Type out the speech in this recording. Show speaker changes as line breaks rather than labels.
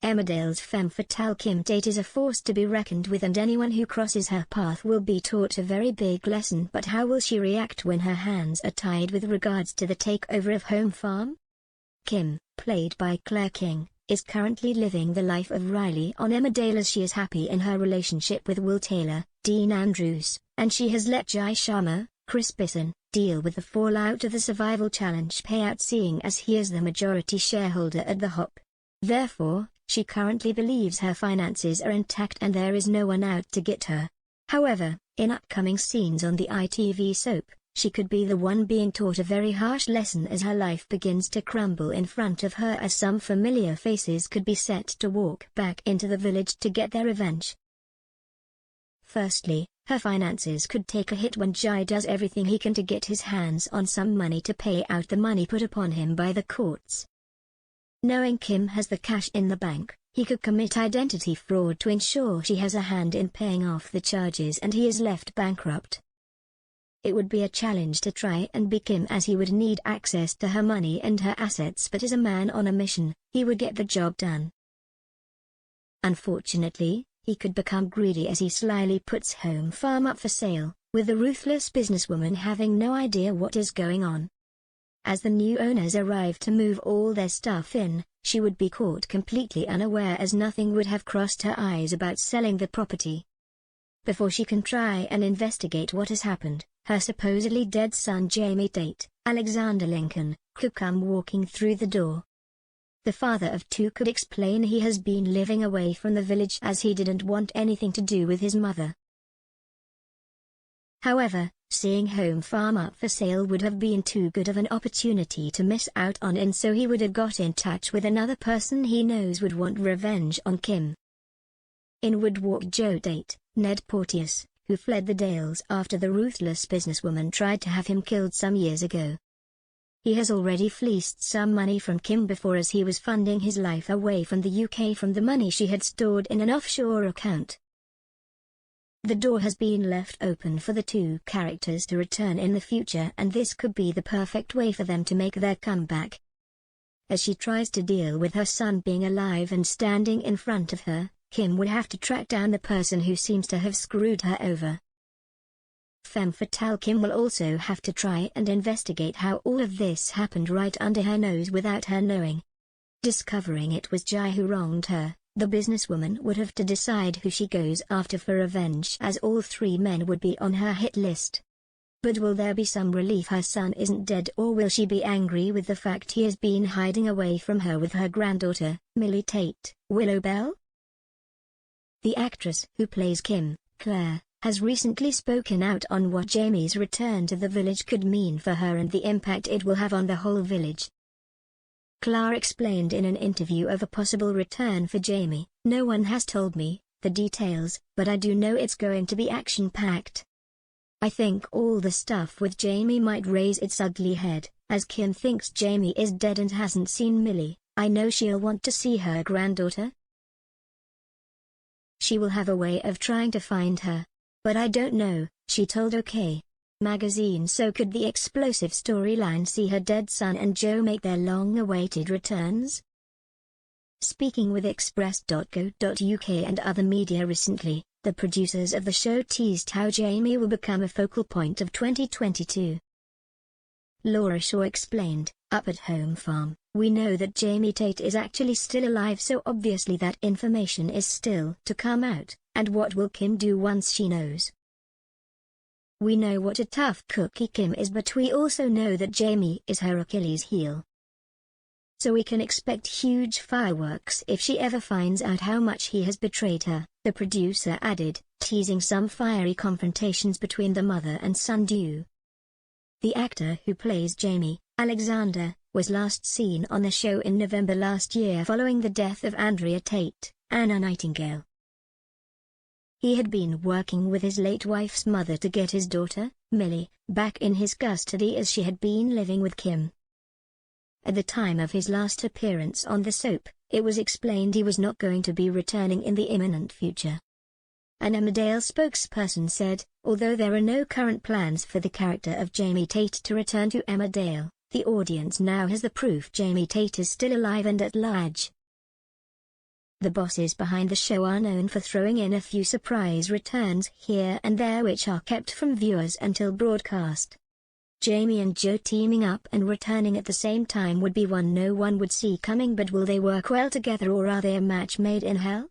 Emmerdale's femme fatale Kim Tate is a force to be reckoned with, and anyone who crosses her path will be taught a very big lesson. But how will she react when her hands are tied with regards to the takeover of Home Farm? Kim, played by Claire King, is currently living the life of Riley on Emmerdale as she is happy in her relationship with Will Taylor, Dean Andrews, and she has let Jai Sharma, Chris Bisson, deal with the fallout of the Survival Challenge payout, seeing as he is the majority shareholder at the Hop. Therefore, she currently believes her finances are intact and there is no one out to get her. However, in upcoming scenes on the ITV soap, she could be the one being taught a very harsh lesson as her life begins to crumble in front of her, as some familiar faces could be set to walk back into the village to get their revenge. Firstly, her finances could take a hit when Jai does everything he can to get his hands on some money to pay out the money put upon him by the courts. Knowing Kim has the cash in the bank, he could commit identity fraud to ensure she has a hand in paying off the charges and he is left bankrupt. It would be a challenge to try and be Kim, as he would need access to her money and her assets, but as a man on a mission, he would get the job done. Unfortunately, he could become greedy as he slyly puts Home Farm up for sale, with the ruthless businesswoman having no idea what is going on. As the new owners arrive to move all their stuff in, she would be caught completely unaware, as nothing would have crossed her eyes about selling the property. Before she can try and investigate what has happened, her supposedly dead son Jamie Tate, Alexander Lincoln, could come walking through the door. The father of two could explain he has been living away from the village as he didn't want anything to do with his mother. However, seeing Home Farm up for sale would have been too good of an opportunity to miss out on, and so he would have got in touch with another person he knows would want revenge on Kim. In would walk Joe Tate, Ned Porteous, who fled the Dales after the ruthless businesswoman tried to have him killed some years ago. He has already fleeced some money from Kim before, as he was funding his life away from the UK from the money she had stored in an offshore account. The door has been left open for the two characters to return in the future, and this could be the perfect way for them to make their comeback. As she tries to deal with her son being alive and standing in front of her, Kim will have to track down the person who seems to have screwed her over. Femme fatale Kim will also have to try and investigate how all of this happened right under her nose without her knowing. Discovering it was Jai who wronged her, the businesswoman would have to decide who she goes after for revenge, as all three men would be on her hit list. But will there be some relief her son isn't dead, or will she be angry with the fact he has been hiding away from her with her granddaughter, Millie Tate, Willowbell? The actress who plays Kim, Claire, has recently spoken out on what Jamie's return to the village could mean for her and the impact it will have on the whole village. Claire explained in an interview of a possible return for Jamie, "No one has told me the details, but I do know it's going to be action-packed. I think all the stuff with Jamie might raise its ugly head, as Kim thinks Jamie is dead and hasn't seen Millie. I know she'll want to see her granddaughter. She will have a way of trying to find her. But I don't know," she told OK! Magazine. So could the explosive storyline see her dead son and Joe make their long-awaited returns? Speaking with Express.co.uk and other media recently, the producers of the show teased how Jamie will become a focal point of 2022. Laura Shaw explained, "Up at Home Farm, we know that Jamie Tate is actually still alive, so obviously that information is still to come out, and what will Kim do once she knows? We know what a tough cookie Kim is, but we also know that Jamie is her Achilles heel. So we can expect huge fireworks if she ever finds out how much he has betrayed her," the producer added, teasing some fiery confrontations between the mother and son duo. The actor who plays Jamie, Alexander, was last seen on the show in November last year following the death of Andrea Tate, Anna Nightingale. He had been working with his late wife's mother to get his daughter, Millie, back in his custody as she had been living with Kim. At the time of his last appearance on the soap, it was explained he was not going to be returning in the imminent future. An Emmerdale spokesperson said, "Although there are no current plans for the character of Jamie Tate to return to Emmerdale, the audience now has the proof Jamie Tate is still alive and at large." The bosses behind the show are known for throwing in a few surprise returns here and there which are kept from viewers until broadcast. Jamie and Joe teaming up and returning at the same time would be one no one would see coming, but will they work well together, or are they a match made in hell?